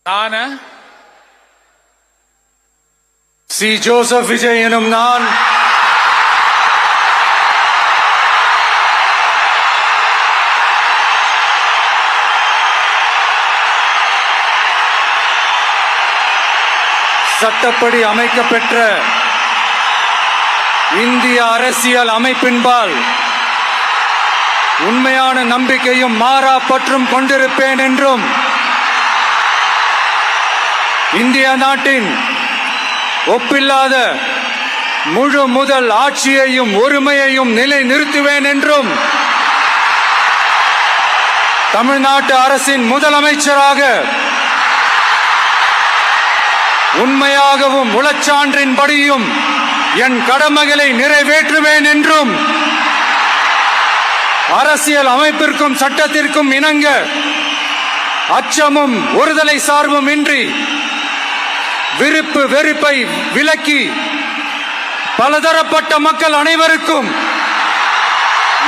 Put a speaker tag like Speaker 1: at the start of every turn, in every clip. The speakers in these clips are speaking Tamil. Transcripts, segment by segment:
Speaker 1: நான் சி. ஜோசப் விஜய் எனும் நான் சட்டப்படி அமைக்கப்பெற்ற இந்திய அரசியல் அமைப்பின்பால் உண்மையான நம்பிக்கையும் மாறா பற்றும் கொண்டிருப்பேன் என்றும் இந்திய நாட்டின் ஒப்பில்லாத முழு முதல் ஆட்சியையும் ஒருமையையும் நிலை நிறுத்துவேன் என்றும் தமிழ்நாட்டு அரசின் முதலமைச்சராக உண்மையாகவும் உளச்சான்றின்படியும் என் கடமைகளை நிறைவேற்றுவேன் என்றும் அரசியல் அமைப்பிற்கும் சட்டத்திற்கும் இணங்க அச்சமும் ஒருதலை சார்பும் இன்றி விருப்பு வெறுப்பை விலக்கி பலதரப்பட்ட மக்கள் அனைவருக்கும்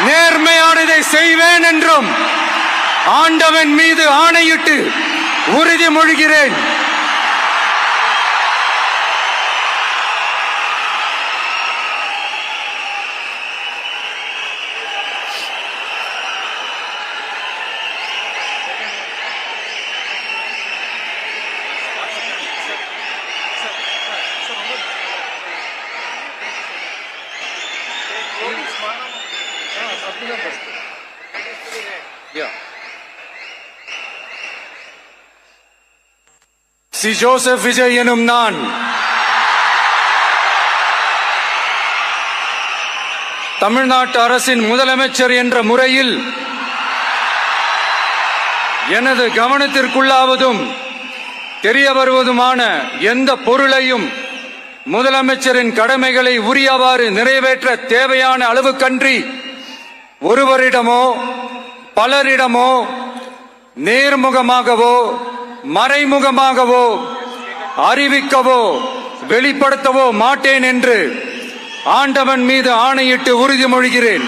Speaker 1: நேர்மையானதை செய்வேன் என்றும் ஆண்டவன் மீது ஆணையிட்டு உறுதிமொழிகிறேன். சி. ஜோசப் விஜய் எனும் நான் தமிழ்நாட்டு அரசின் முதலமைச்சர் என்ற முறையில் எனது கவனத்திற்குள்ளாவதும் தெரிய வருவதுமான எந்த பொருளையும் முதலமைச்சரின் கடமைகளை உரியவாறு நிறைவேற்ற தேவையான அளவுக்கன்றி ஒருவரிடமோ பலரிடமோ நேர்முகமாகவோ மறைமுகமாகவோ அறிவிக்கவோ வெளிப்படுத்தவோ மாட்டேன் என்று ஆண்டவன் மீது ஆணையிட்டு உறுதிமொழிகிறேன்.